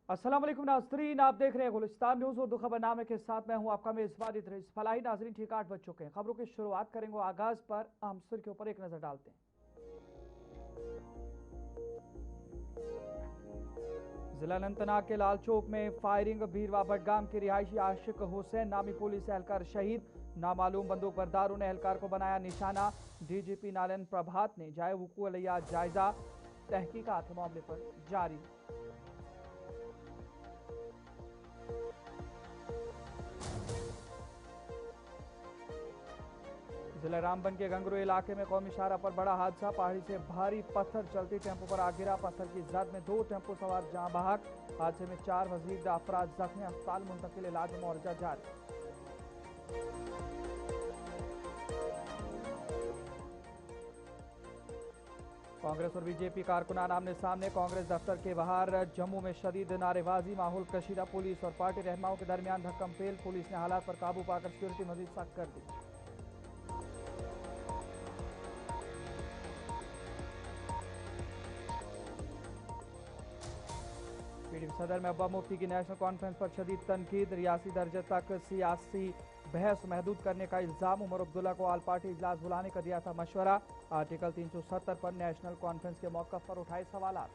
अस्सलाम वालेकुम नाज़रीन, आप देख रहे हैं गुलिस्तान न्यूज़ उर्दू खबरनामे के साथ मैं हूं आपका मेज़बान इदरीस। फलाही नाज़रीन ठीक 8 बज चुके हैं। खबरों की शुरुआत करेंगे। आगाज़ पर अहम सुर्खियों के ऊपर एक नज़र डालते हैं। जिला अनंतनाग के लाल चौक में फायरिंग, भीरवा बडगाम के रिहायशी आशिक हुसैन नामी पुलिस एहलकार शहीद, नामालूम बंदूकबरदारों ने एहलकार को बनाया निशाना। डीजीपी नालन प्रभात ने जाए वकूअ लिया जायजा, तहकीकात मामले पर जारी। जिला रामबन के गंगरू इलाके में कौमी शाहरा पर बड़ा हादसा, पहाड़ी से भारी पत्थर चलती टेंपो पर आ गिरा। पत्थर की जद में 2 टेंपो सवार जाँ बहक। हादसे में 4 वजीद अफराद जख्मी, अस्पताल मुंतकिल, इलाज में मुआवजा जारी। कांग्रेस और बीजेपी कारकुनान आमने सामने, कांग्रेस दफ्तर के बाहर जम्मू में शदीद नारेबाजी, माहौल कशीदा। पुलिस और पार्टी रहनुमाओं के दरमियान धक्कम फेल, पुलिस ने हालात पर काबू पाकर सिक्योरिटी मजीद सख्त कर दी। पीडीपी सदर में अब्बा मुफ्ती की नेशनल कॉन्फ्रेंस पर शदीद तनकीद, रियासी दर्जे तक सियासी बहस महदूद करने का इल्जाम। उमर अब्दुल्ला को आल पार्टी इजलास बुलाने का दिया था मशवरा। आर्टिकल 370 पर नेशनल कॉन्फ्रेंस के मौक़िफ़ पर उठाए सवालात।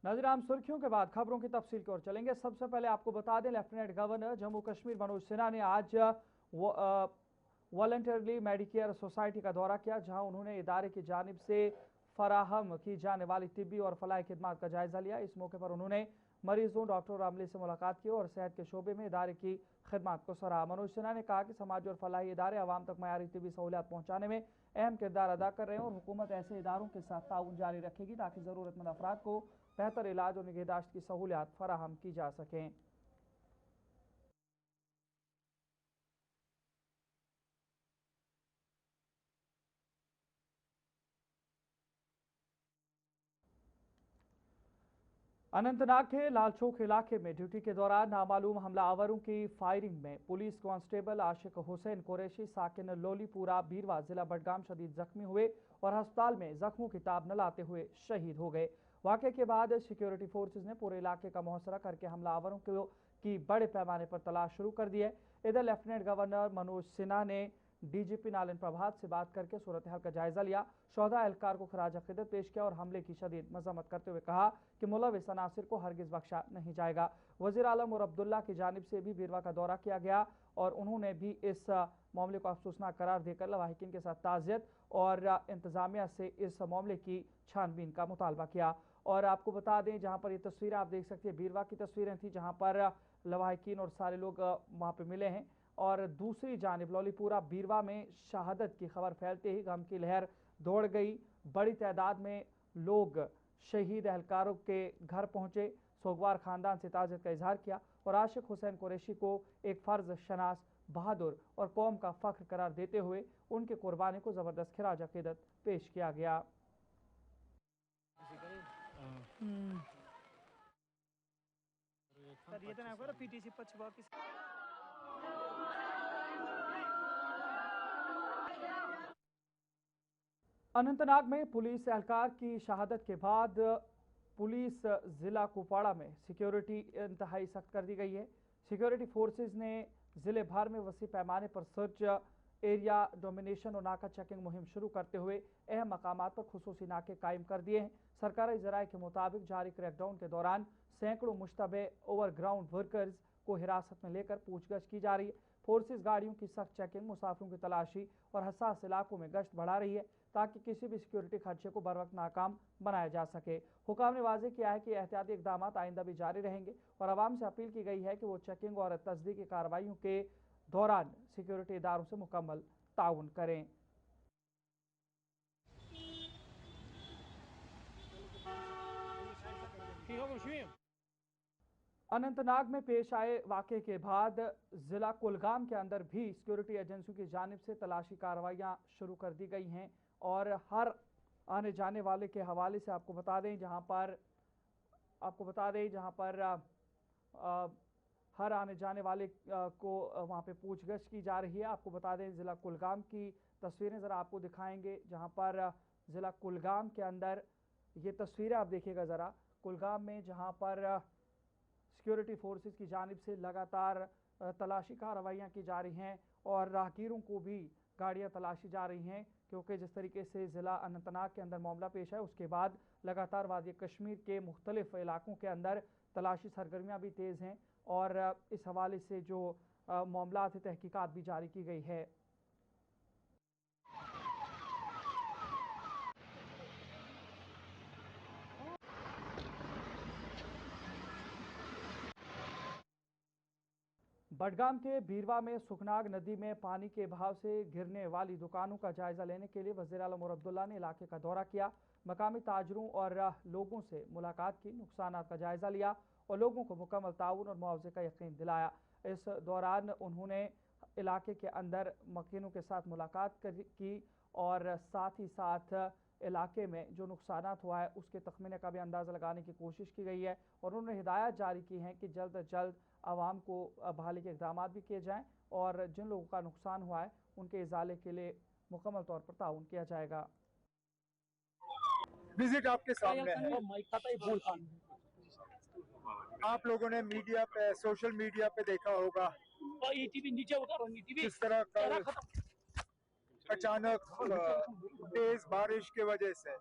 नाज़रीन, आम सुर्खियों के बाद खबरों की तफसील की ओर चलेंगे। सबसे पहले आपको बता दें, लेफ्टिनेंट गवर्नर जम्मू कश्मीर मनोज सिन्हा ने आज वॉलंटरली मेडिकेयर सोसाइटी का दौरा किया, जहां उन्होंने इदारे की जानिब से फराहम की जाने वाली तिब्बी और फलाही खिदमात का जायजा लिया। इस मौके पर उन्होंने मरीजों, डॉक्टर और अमले से मुलाकात की और सेहत के शोबे में इदारे की खिदमात को सराहा। मनोज सिन्हा ने कहा कि समाजी और फलाही इदारे आवाम तक मयारी तिब्बी सहूलियात पहुँचाने में अहम किरदार अदा कर रहे हैं और हुकूमत ऐसे इदारों के साथ ताउन जारी रखेगी ताकि ज़रूरतमंद अफराद को बेहतर इलाज और निगहदाश्त की सहूलियात फराहम की जा सकें। अनंतनाग के लालचौक इलाके में ड्यूटी के दौरान नामालूम हमलावरों की फायरिंग में पुलिस कांस्टेबल आशिक हुसैन कुरैशी साकिन लोलीपुरा बीरवा जिला बडगाम शदीद जख्मी हुए और अस्पताल में जख्मों की ताब न लाते हुए शहीद हो गए। वाक़े के बाद सिक्योरिटी फोर्सेज ने पूरे इलाके का मुहसरा करके हमलावरों की बड़े पैमाने पर तलाश शुरू कर दी है। इधर लेफ्टिनेंट गवर्नर मनोज सिन्हा ने डीजीपी नालन प्रभात से बात करके सूरत हाल का जायजा लिया। शोहदा एहलकार को खराज अकीदत पेश किया और हमले की शदीद मजम्मत करते हुए कहा कि मुलविस अनासिर को हरगिज बख्शा नहीं जाएगा। वजीर आलम और अब्दुल्ला की जानिब से भी बीरवा का दौरा किया गया और उन्होंने भी इस मामले को अफसोसनाक करार देकर लवाहिकीन के साथ ताज़ियत और इंतजामिया से इस मामले की छानबीन का मुतालबा किया। और आपको बता दें, जहाँ पर ये तस्वीरें आप देख सकते हैं, बीरवा की तस्वीरें थी जहाँ पर लवाहिकीन और सारे लोग वहाँ पर मिले हैं। और दूसरी जानिब लोलीपुरा बीरवा में शहादत की खबर फैलते ही गम की लहर दौड़ गई। बड़ी तादाद में लोग शहीद एहलकारों के घर पहुंचे, सोगवार खानदान से ताज़ियत का इजहार किया और आशिक हुसैन कुरैशी को एक फ़र्ज शनास, बहादुर और कौम का फ़ख्र करार देते हुए उनकी कुर्बानी को ज़बरदस्त खिराज अकीदत पेश किया गया। अनंतनाग में पुलिस एहलकार की शहादत के बाद पुलिस ज़िला कुपवाड़ा में सिक्योरिटी इंतहाई सख्त कर दी गई है। सिक्योरिटी फोर्सेज ने ज़िले भर में वसी पैमाने पर सर्च, एरिया डोमिनेशन और नाका चेकिंग मुहिम शुरू करते हुए अहम मकामात पर खुसूसी नाके कायम कर दिए हैं। सरकारी ज़राए के मुताबिक जारी क्रैकडाउन के दौरान सैकड़ों मुश्तबे ओवरग्राउंड वर्कर्स को हिरासत में लेकर पूछगछ की जा रही है। फोर्सेज गाड़ियों की सख्त चेकिंग, मुसाफिरों की तलाशी और हसास इलाकों में गश्त बढ़ा रही है ताकि किसी भी सिक्योरिटी खदशे को बर वक्त नाकाम बनाया जा सके। हुकाम ने वाजे किया है कि एहतियाती इकदाम आइंदा भी जारी रहेंगे और आवाम से अपील की गई है कि वो चेकिंग और तस्दीकी कार्रवाइयों के दौरान सिक्योरिटी इदारों से मुकम्मल ताउन करें। अनंतनाग में पेश आए वाक़े के बाद ज़िला कुलगाम के अंदर भी सिक्योरिटी एजेंसियों की जानिब से तलाशी कार्रवाइयाँ शुरू कर दी गई हैं और हर आने जाने वाले के हवाले से आपको बता दें, जहाँ पर हर आने जाने वाले को वहाँ पे पूछगछ की जा रही है। आपको बता दें, ज़िला कुलगाम की तस्वीरें ज़रा आपको दिखाएंगे, जहाँ पर ज़िला कुलगाम के अंदर ये तस्वीरें आप देखिएगा ज़रा। कुलगाम में जहाँ पर सिक्योरिटी फोर्सेस की जानिब से लगातार तलाशी कार्रवाइयाँ की जा रही हैं और राहगीरों को भी गाड़ियाँ तलाशी जा रही हैं, क्योंकि जिस तरीके से ज़िला अनंतनाग के अंदर मामला पेश है, उसके बाद लगातार वादी कश्मीर के मुख्तलिफ इलाकों के अंदर तलाशी सरगर्मियाँ भी तेज़ हैं और इस हवाले से जो मामला थे, तहकीकात भी जारी की गई है। बडगाम के बीरवा में सुखनाग नदी में पानी के बहाव से गिरने वाली दुकानों का जायजा लेने के लिए वज़ीर आला उमर अब्दुल्ला ने इलाके का दौरा किया। मकामी ताजरों और लोगों से मुलाकात की, नुकसानात का जायजा लिया और लोगों को मुकम्मल ताउन और मुआवजे का यकीन दिलाया। इस दौरान उन्होंने इलाके के अंदर मकीनों के साथ मुलाकात की और साथ ही साथ इलाके में जो नुकसानात हुआ है उसके तखमीने का भी अंदाज़ा लगाने की कोशिश की गई है और उन्होंने हिदायत जारी की हैं कि जल्द अज जल्द आवाम को बहाली के इक़दाम भी किए जाएँ और जिन लोगों का नुकसान हुआ है उनके इजाले के लिए मुकम्मल तौर पर ताउन किया जाएगा। विजिट आपके सामने है। आप लोगों ने मीडिया पे, सोशल मीडिया पे देखा होगा किस तरह कल अचानक तेज बारिश की वजह से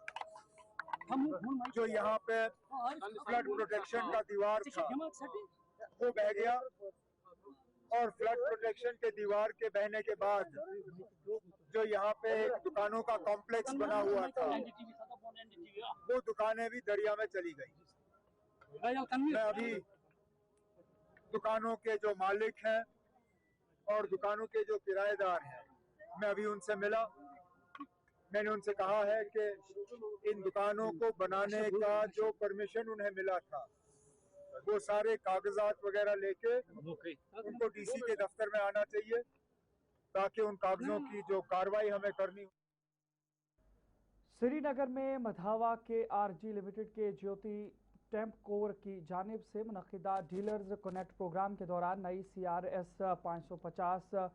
जो यहाँ पे फ्लड प्रोटेक्शन का दीवार था वो बह गया और फ्लड प्रोटेक्शन के दीवार के बहने के बाद जो यहाँ पे एक दुकानों का कॉम्प्लेक्स बना हुआ था वो दुकानें भी दरिया में चली गई। मैं अभी दुकानों के जो मालिक हैं और दुकानों के जो किराएदार हैं, मैं अभी उनसे मिला। मैंने उनसे कहा है कि इन दुकानों को बनाने का जो परमिशन उन्हें मिला था वो सारे कागजात वगैरह लेके उनको डीसी के दफ्तर में आना चाहिए ताकि उन कागजों की जो कार्रवाई हमें करनी। श्रीनगर में मधावा के आरजी लिमिटेड के ज्योति टेम्प कोर की जानिब से मुनक्किदा डीलर्स कनेक्ट प्रोग्राम के दौरान नई CRS 550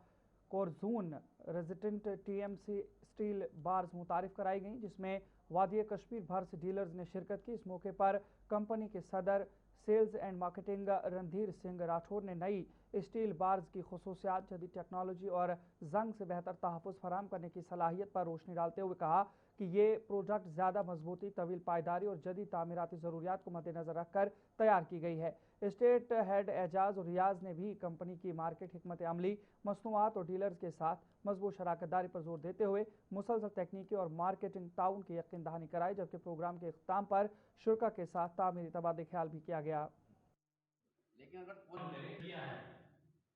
corrosion resistant TMC steel bars मुतारिफ कराई गई, जिसमें वादी कश्मीर भर से डीलर्स ने शिरकत की। इस मौके पर कंपनी के सदर sales and marketing Randhir Singh Rathore ने नई स्टील बार्स की खसूसियात, जदीद टेक्नोलॉजी और जंग से बेहतर तहफ़्फ़ुज़ फराहम करने की सलाहियत पर रोशनी डालते हुए कहा कि ये प्रोडक्ट ज़्यादा मजबूती, तवील पायदारी और जदीद तामीराती ज़रूरियात को मद्देनज़र रखकर तैयार की गई है। स्टेट हेड एजाज और रियाज ने भी कंपनी की मार्केट हिकमत अमली, मसनूआत और डीलर्स के साथ मजबूत शराकतदारी पर जोर देते हुए मुसलसल तकनीकी और मार्केटिंग ताउन की यकीन दहानी कराई, जबकि प्रोग्राम के इख्तिताम पर शुरा के साथ तामीरी तबादले ख्याल भी किया गया। लेकिन अगर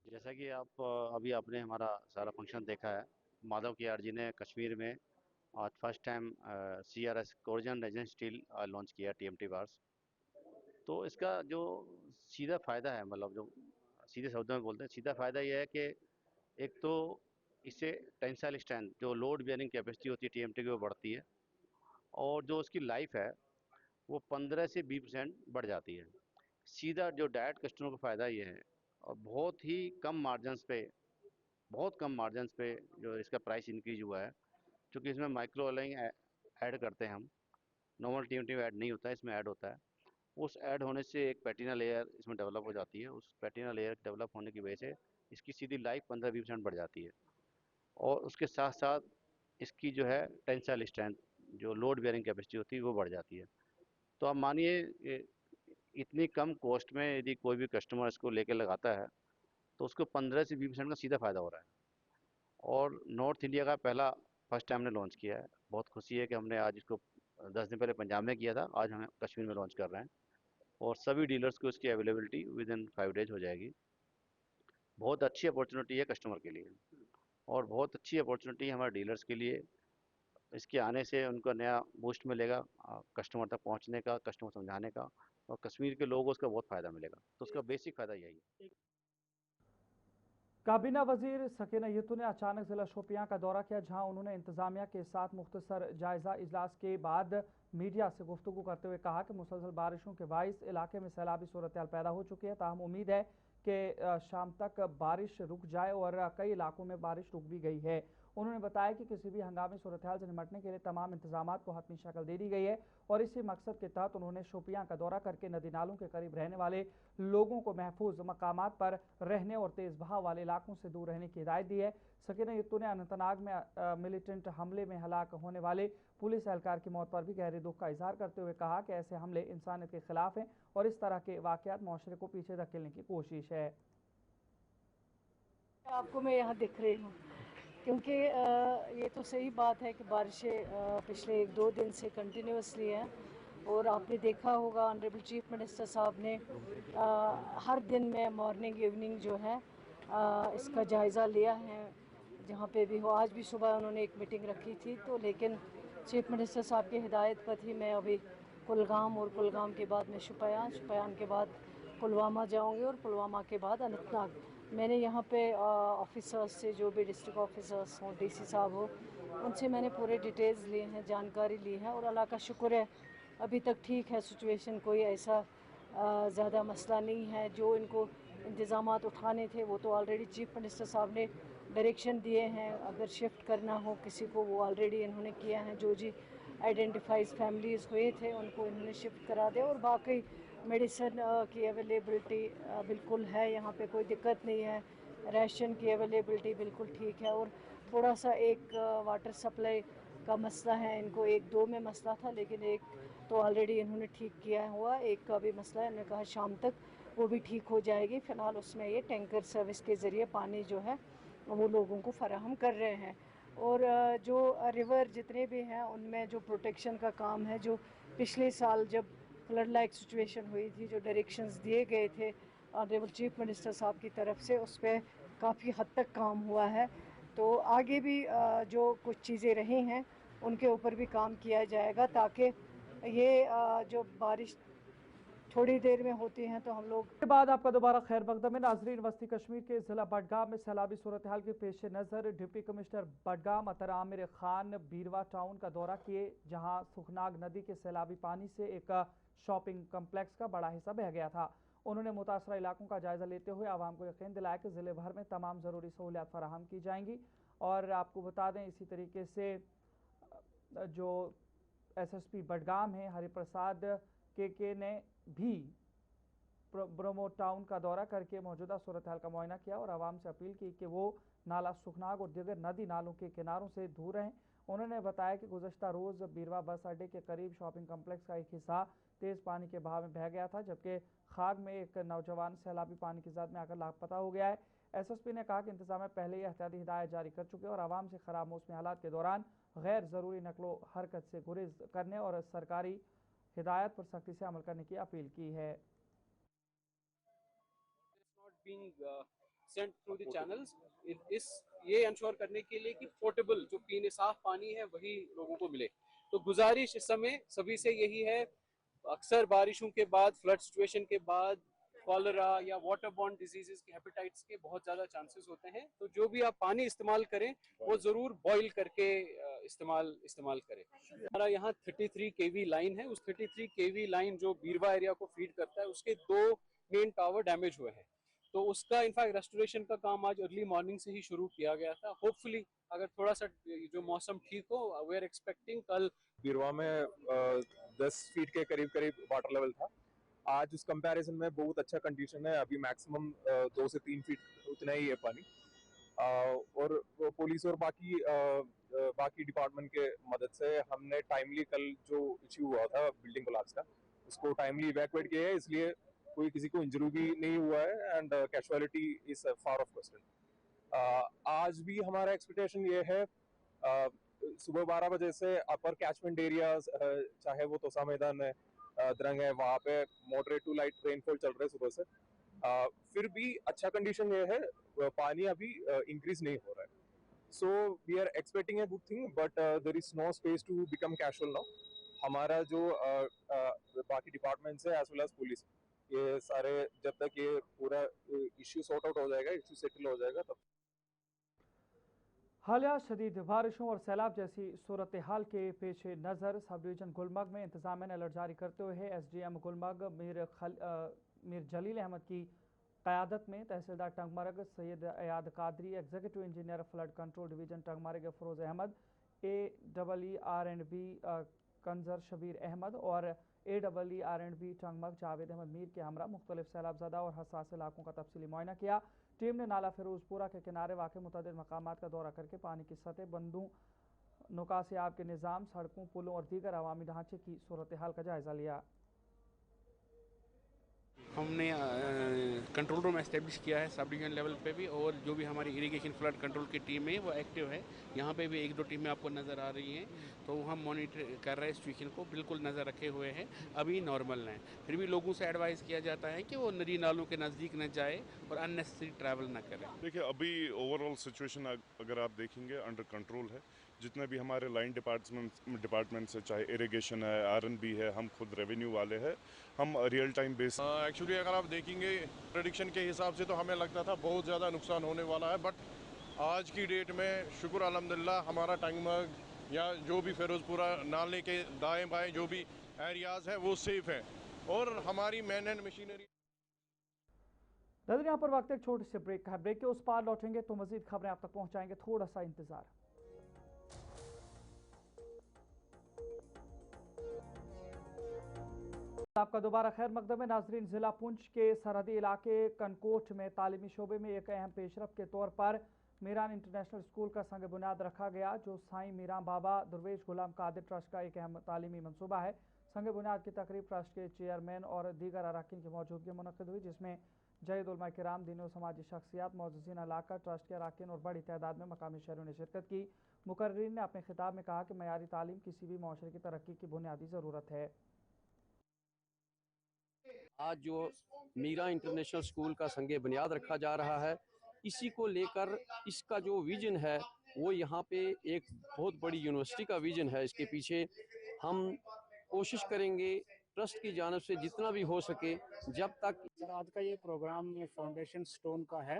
जैसा कि आप अभी आपने हमारा सारा फंक्शन देखा है, माधव की आरजी ने कश्मीर में आज first time CRS corrosion resistant steel launch किया TMT बार्स। तो इसका जो सीधा फ़ायदा है, मतलब जो सीधे शब्दों में बोलते हैं, सीधा फ़ायदा ये है कि एक तो इससे टेंसाइल स्ट्रेंथ, जो लोड बेयरिंग कैपेसिटी होती है TMT की, वो बढ़ती है और जो उसकी लाइफ है वो 15 से 20% बढ़ जाती है। सीधा जो डायरेक्ट कस्टमर को फ़ायदा ये है और बहुत ही कम मार्जिनस पे, बहुत कम मार्जिनस पे जो इसका प्राइस इंक्रीज हुआ है, क्योंकि इसमें माइक्रो अलॉइंग ऐड करते हैं हम। नॉर्मल TMT में ऐड नहीं होता है, इसमें ऐड होता है। उस ऐड होने से एक पैटिना लेयर इसमें डेवलप हो जाती है। उस पैटिना लेयर डेवलप होने की वजह से इसकी सीधी लाइफ 15-20% बढ़ जाती है और उसके साथ साथ इसकी जो है टेंसाइल स्ट्रेंथ, जो लोड बेयरिंग कैपेसिटी होती है, वो बढ़ जाती है। तो आप मानिए इतनी कम कॉस्ट में यदि कोई भी कस्टमर इसको लेके लगाता है तो उसको 15 से 20% का सीधा फ़ायदा हो रहा है। और नॉर्थ इंडिया का पहला फर्स्ट टाइम हमने लॉन्च किया है। बहुत खुशी है कि हमने आज इसको 10 दिन पहले पंजाब में किया था, आज हम कश्मीर में लॉन्च कर रहे हैं और सभी डीलर्स को इसकी अवेलेबिलिटी विद इन 5 डेज हो जाएगी। बहुत अच्छी अपॉर्चुनिटी है कस्टमर के लिए और बहुत अच्छी अपॉर्चुनिटी है हमारे डीलर्स के लिए। इसके आने से उनको नया बूस्ट मिलेगा कस्टमर तक पहुंचने का, कस्टमर समझाने का, और कश्मीर के लोगों को उसका बहुत फ़ायदा मिलेगा। तो उसका बेसिक फ़ायदा यही है। काबीना वजीर सकीना यतू ने अचानक जिला शोपियां का दौरा किया, जहां उन्होंने इंतजामिया के साथ मुख्तसर जायजा इजलास के बाद मीडिया से गुफ्तगू करते हुए कहा कि मुसलसल बारिशों के बाइस इलाके में सैलाबी सूरत पैदा हो चुकी है, ताहम उम्मीद है कि शाम तक बारिश रुक जाए और कई इलाकों में बारिश रुक भी गई है। उन्होंने बताया कि किसी भी हंगामी सूरत हाल से निपटने के लिए तमाम इंतजामात को हतमी शक्ल दे दी गई है और इसी मकसद के तहत उन्होंने शोपियां का दौरा करके नदी नालों के करीब रहने वाले लोगों को महफूज मकामात पर रहने और तेज बहाव वाले इलाकों से दूर रहने की हिदायत दी है। सकीना यत्तू ने अनंतनाग में मिलिटेंट हमले में हलाक होने वाले पुलिस एहलकार की मौत पर भी गहरे दुख का इजहार करते हुए कहा कि ऐसे हमले इंसानियत के खिलाफ हैं और इस तरह के वाकयात माशरे को पीछे धकेलने की कोशिश है। आपको मैं यहाँ दिख रही हूँ क्योंकि ये तो सही बात है कि बारिशें पिछले 1-2 दिन से कंटिन्यूसली हैं और आपने देखा होगा ऑनरेबल चीफ मिनिस्टर साहब ने हर दिन में मॉर्निंग इवनिंग जो है इसका जायज़ा लिया है जहाँ पे भी हो। आज भी सुबह उन्होंने एक मीटिंग रखी थी तो लेकिन चीफ मिनिस्टर साहब की हिदायत पर ही मैं अभी कुलगाम और कुलगाम के बाद मैं शुपयान के बाद पुलवामा जाऊँगी और पुलवामा के बाद अनंतनाग। मैंने यहाँ पे ऑफिसर्स से जो भी डिस्ट्रिक्ट ऑफिसर्स हों डीसी साहब हो उनसे मैंने पूरे डिटेल्स लिए हैं, जानकारी ली है और अल्लाह का शुक्र है अभी तक ठीक है सिचुएशन। कोई ऐसा ज़्यादा मसला नहीं है। जो इनको इंतज़ामात उठाने थे वो तो ऑलरेडी चीफ मिनिस्टर साहब ने डायरेक्शन दिए हैं। अगर शिफ्ट करना हो किसी को वो ऑलरेडी इन्होंने किया है। जो जी आइडेंटिफाइज फैमिलीज़ हुए थे उनको इन्होंने शिफ्ट करा दिया और बाकी मेडिसिन की अवेलेबिलिटी बिल्कुल है, यहाँ पे कोई दिक्कत नहीं है। राशन की अवेलेबिलिटी बिल्कुल ठीक है और थोड़ा सा एक वाटर सप्लाई का मसला है। इनको 1-2 में मसला था लेकिन एक तो ऑलरेडी इन्होंने ठीक किया हुआ, एक का भी मसला है। इन्होंने कहा शाम तक वो भी ठीक हो जाएगी। फ़िलहाल उसमें ये टैंकर सर्विस के ज़रिए पानी जो है वो लोगों को फराहम कर रहे हैं और जो रिवर जितने भी हैं उनमें जो प्रोटेक्शन का काम है, जो पिछले साल जब फ्लड लाइक सिचुएशन हुई थी, जो डायरेक्शंस दिए गए थे ऑनरेबल चीफ मिनिस्टर साहब की तरफ से, उस पर काफ़ी हद तक काम हुआ है। तो आगे भी जो कुछ चीज़ें रही हैं उनके ऊपर भी काम किया जाएगा ताकि ये जो बारिश थोड़ी देर में होती हैं तो हम लोग के बाद आपका दोबारा खैर मकदम है। नाजरीन, वस्ती कश्मीर के ज़िला बडगाम में सैलाबी सूरत हाल के पेश नज़र डिप्टी कमिश्नर बडगाम अतर आमिर खान बीरवा टाउन का दौरा किए, जहां सुखनाग नदी के सैलाबी पानी से एक शॉपिंग कम्प्लेक्स का बड़ा हिस्सा बह गया था। उन्होंने मुतासरा इलाकों का जायजा लेते हुए आवाम को यकीन दिलाया कि ज़िले भर में तमाम ज़रूरी सहूलियात फराहम की जाएंगी। और आपको बता दें इसी तरीके से जो SSP बडगाम है हरिप्रसाद के ने भी ब्रह्मो टाउन का दौरा करके मौजूदा सूरत हाल का मुआयना किया और आवाम से अपील की कि वो नाला सुखनाग और दीगर नदी नालों के किनारों से दूर रहें। उन्होंने बताया कि गुज़श्ता रोज़ बीरवा बस अड्डे के करीब शॉपिंग कम्प्लेक्स का एक हिस्सा तेज़ पानी के बहाव में बह गया था, जबकि खाग में एक नौजवान सैलाबी पानी की ज़द में आकर लापता हो गया है। SSP ने कहा कि इंतजाम पहले ही एहतियाती हिदायत जारी कर चुके और आवाम से ख़राब मौसमी हालात के दौरान गैर ज़रूरी नकलो हरकत से गुरेज करने और सरकारी हिदायत पर सख्ती से अमल करने की अपील की है। सेंट थ्रू द चैनल्स ये इंश्योर करने के लिए कि पोर्टेबल जो पीने साफ पानी है वही लोगों को मिले। तो गुजारिश इस समय सभी से यही है, अक्सर बारिशों के बाद फ्लड सिचुएशन के बाद कॉलरा या वाटर बॉर्न डिजीजेस के हेपेटाइटिस के बहुत ज़्यादा चांसेस होते हैं। तो जो भी आप पानी इस्तेमाल करें वो ज़रूर बॉईल करके इस्तेमाल करें। हमारा यहाँ 33 kV लाइन है। उस 33 kV लाइन जो बीरवा एरिया को फीड करता है उसके 2 मेन टावर डैमेज हुए हैं। तो उसका इनफैक्ट रेस्टोरेशन का काम आज अर्ली मॉर्निंग से ही शुरू किया गया था। होपफुली अगर थोड़ा सा जो मौसम ठीक हो, वी आर एक्सपेक्टिंग कल बीरवा में 10 फीट के करीब वाटर लेवल था। आज उस कंपैरिजन में बहुत अच्छा कंडीशन है। अभी मैक्सिमम 2 से 3 फीट उतना ही है पानी। और पुलिस और बाकी डिपार्टमेंट के मदद से हमने टाइमली कल जो इश्यू हुआ था बिल्डिंग कोलैप्स का, उसको टाइमली इवैक्यूएट किया है, इसलिए कोई किसी को इंजरी भी नहीं हुआ है and casualty is far of question. आज भी हमारा एक्सपेक्टेशन ये है सुबह 12 बजे से अपर कैचमेंट एरियाज चाहे वो तोसा मैदान है, द्रंग है, वहाँ पे मॉडरेट टू लाइट रेनफॉल चल रहा है सुबह से। फिर भी अच्छा कंडीशन ये है, पानी अभी इंक्रीज नहीं हो रहा है। So we are expecting a good thing but there is no space to become casual now. हमारा जो बाकी डिपार्टमेंट्स है एज वेल एज पुलिस, ये सारे जब तक ये पूरा इश्यू सॉर्ट आउट हो जाएगा, इश्यू सेटल हो जाएगा, तब हालिया शदीद बारिशों और सैलाब जैसी सूरत हाल के पेश नज़र सब डिवीज़न गुलमर्ग में इंतजामिया ने अलर्ट जारी करते हुए SDM गुलमर्ग मीर जलील अहमद की क़यादत में तहसीलदार Tangmarg Syed Ayad Qadri, executive engineer flood control division Tangmarg Feroz Ahmad, AEE-R&B Kunzer Shabir Ahmad और AEE-R&B टंगमरग जावेद अहमद मीर के हमरा मुख्तलिफ सैलाबज़दा और हसास इलाकों का तफसीली मुआयना किया। टीम ने नाला फिरोजपुरा के किनारे वाक़ मुतअद्दिद मकामात का दौरा करके पानी की सतह, बंदों, नुकासी आब के निज़ाम, सड़कों, पुलों और दीगर अवामी ढांचे की सूरत हाल का जायज़ा लिया। हमने कंट्रोल रूम एस्टेब्लिश किया है सब डिवीजन लेवल पे भी, और जो भी हमारी इरिगेशन फ्लड कंट्रोल की टीम है वो एक्टिव है। यहाँ पे भी 1-2 टीमें आपको नज़र आ रही हैं, तो हम मॉनिटर कर रहे हैं सिचुएशन को, बिल्कुल नज़र रखे हुए हैं, अभी नॉर्मल है। फिर भी लोगों से एडवाइस किया जाता है कि वो नदी नालों के नज़दीक न जाए और अननेसेसरी ट्रैवल न करें। देखिए, अभी ओवरऑल सिचुएशन अगर आप देखेंगे अंडर कंट्रोल है। जितने भी हमारे लाइन डिपार्टमेंट्स है, चाहे इरिगेशन है, R&B है, हम खुद रेवेन्यू वाले हैं, हम रियल टाइम बेस। एक्चुअली अगर आप देखेंगे प्रेडिक्शन के हिसाब से तो हमें लगता था बहुत ज़्यादा नुकसान होने वाला है, बट आज की डेट में शुक्र अल्हम्दुलिल्लाह हमारा टंगमरग या जो भी फिरोजपुरा नाले के दाएं बाएं जो भी एरियाज़ हैं वो सेफ़ हैं, और हमारी मैन एंड मशीनरी। नज़र यहाँ पर वक्त एक छोटे से ब्रेक का है। ब्रेक के उस पार लौटेंगे तो मजीद खबरें आप तक पहुँचाएंगे, थोड़ा सा इंतज़ार। आपका दोबारा खैर मकदम है नाजरीन। ज़िला पुंछ के सरहदी इलाके कनकोट में तालीमी शोबे में एक अहम पेशरफ के तौर पर मीरान इंटरनेशनल स्कूल का संग बुनियाद रखा गया, जो साईं मीरान बाबा दुर्वेश गुलाम कादिर ट्रस्ट का एक अहम तालीमी मनसूबा है। संग बुनियाद की तकरीब ट्रस्ट के चेयरमैन और दीगर अरकान की मौजूदगी में मुनक़िद हुई, जिसमें जयद उलमा किराम, दीनी और समाजी शख्सियात, मुअज़्ज़िज़ीन इलाका, ट्रस्ट के अरकान और बड़ी तादाद में मकामी शहरों ने शिरकत की। मुकर्रिरीन ने अपने खिताब में कहा कि मयारी तालीम किसी भी माशरे की तरक्की की बुनियादी ज़रूरत है। आज जो मीरा इंटरनेशनल स्कूल का संगे बुनियाद रखा जा रहा है, इसी को लेकर इसका जो विजन है वो यहाँ पे एक बहुत बड़ी यूनिवर्सिटी का विजन है। इसके पीछे हम कोशिश करेंगे ट्रस्ट की जानिब से जितना भी हो सके। जब तक सर आज का ये प्रोग्राम फाउंडेशन स्टोन का है,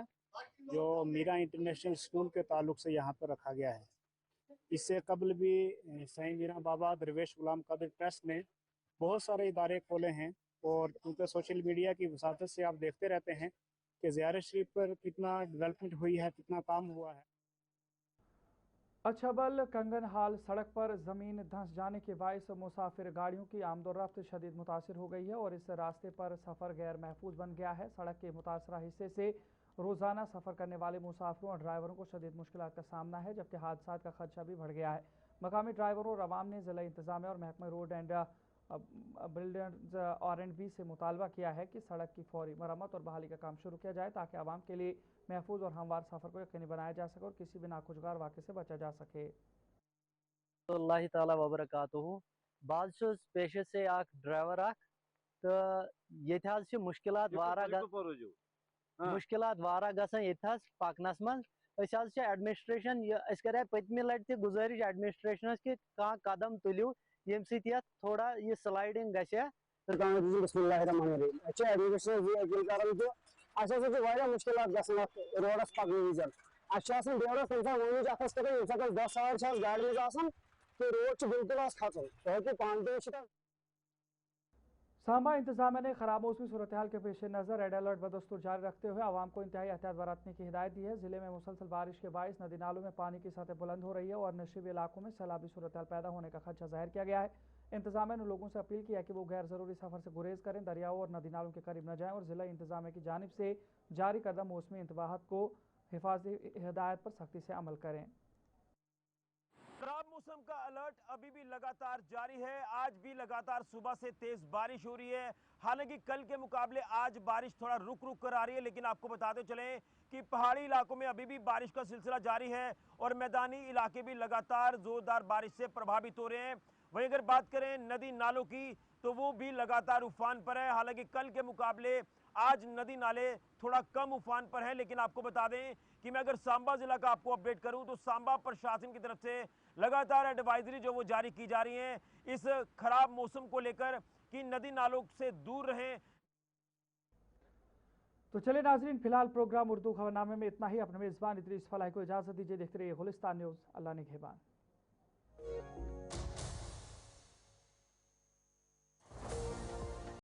जो मीरा इंटरनेशनल स्कूल के ताल्लुक से यहाँ पर रखा गया है। इससे कबल भी साईं मीरा बाबा दरवेश गुलाम कादिर ट्रस्ट ने बहुत सारे इदारे खोले हैं, और क्योंकि सोशल मीडिया की वसातत से आप देखते रहते हैं कि ज़ियारत शरीफ पर कितना डेवलपमेंट हुई है, कितना काम हुआ है। अछबल कंगन हाल सड़क पर ज़मीन धंस जाने के बायस मुसाफिर गाड़ियों की आमदोरफ्त शदीद मुतासिर हो गई है और इस रास्ते पर सफ़र गैर महफूज बन गया है। सड़क के मुतासरा हिस्से से रोज़ाना सफ़र करने वाले मुसाफिरों और ड्राइवरों को शदीद मुश्किलात का सामना है, जबकि हादसा का खदशा भी बढ़ गया है। मकामी ड्राइवरों और अवाम ने ज़िला इंतज़ामिया और महकमा रोड एंड बिल्डर्स R&B से मुतालबा किया है कि सड़क की फौरी मरम्मत और बहाली का काम शुरू किया जाए, ताकि आवाम के लिए महफूज और हमवार सफ़र को यकीनी बनाया जा सके और किसी भी नाखुशगवार वाक़े से बचा जा सके। अल्लाह ताला वबरकातुहू। बाज छुस पेशे से आख ड्राइवर आख, तो ये मुश्किलात वारा गसन ये पकनस मन। एडमिनिस्ट्रेशन करे पत्मी लट गुजारिश एडमिनिस्ट्रेशन कि कदम तुलियो यम थोड़ा ये स्लाइडिंग गया। मुश्किलात रोडस पकन विजन रोडस इंसान 10 सवार गाड़ी तो रोड बिल्कुल खचन पान। सांबा इंतजामिया ने खराब मौसमी सूरत हाल के पेश नज़र रेड अलर्ट बदस्तूर जारी रखते हुए आवाम को इंतहाई एहतियात बरतने की हिदायत दी है। जिले में मुसलसल बारिश के बायस नदी नालों में पानी की सतह बुलंद हो रही है और नशीबी इलाकों में सैलाबी सूरत हाल पैदा होने का खदशा जाहिर किया गया है। इंतजामिया ने लोगों से अपील किया कि वो गैर ज़रूरी सफ़र से गुरेज करें, दरियाओं और नदी नालों के करीब न जाएं और जिला इंतजामिया की जानिब से जारी करदा मौसमी इंतबाहत को हिफाजती हिदायत पर सख्ती से अमल करें। खराब मौसम का अलर्ट अभी भी लगातार जारी है। आज भी लगातार सुबह से तेज बारिश हो रही है। हालांकि कल के मुकाबले आज बारिश थोड़ा रुक रुक कर आ रही है, लेकिन आपको बताते चलें कि पहाड़ी इलाकों में अभी भी बारिश का सिलसिला जारी है और मैदानी इलाके भी लगातार जोरदार बारिश से प्रभावित हो रहे हैं। वहीं अगर बात करें नदी नालों की तो वो भी लगातार उफान पर है। हालांकि कल के मुकाबले आज नदी नाले थोड़ा कम उफान पर है, लेकिन आपको बता दें कि मैं अगर सांबा जिला का आपको अपडेट करूं तो सांबा प्रशासन की तरफ से लगातार एडवाइजरी जो वो जारी की जा रही है इस खराब मौसम को लेकर कि नदी नालों से दूर रहें। तो चले नाजरीन, फिलहाल प्रोग्राम उर्दू खबरनामे में इतना ही। अपने मेज़बान इदरीस फलाही को इजाज़त दीजिए। देखते रहिए गुलिस्तान न्यूज़। अल्लाह निगहबान।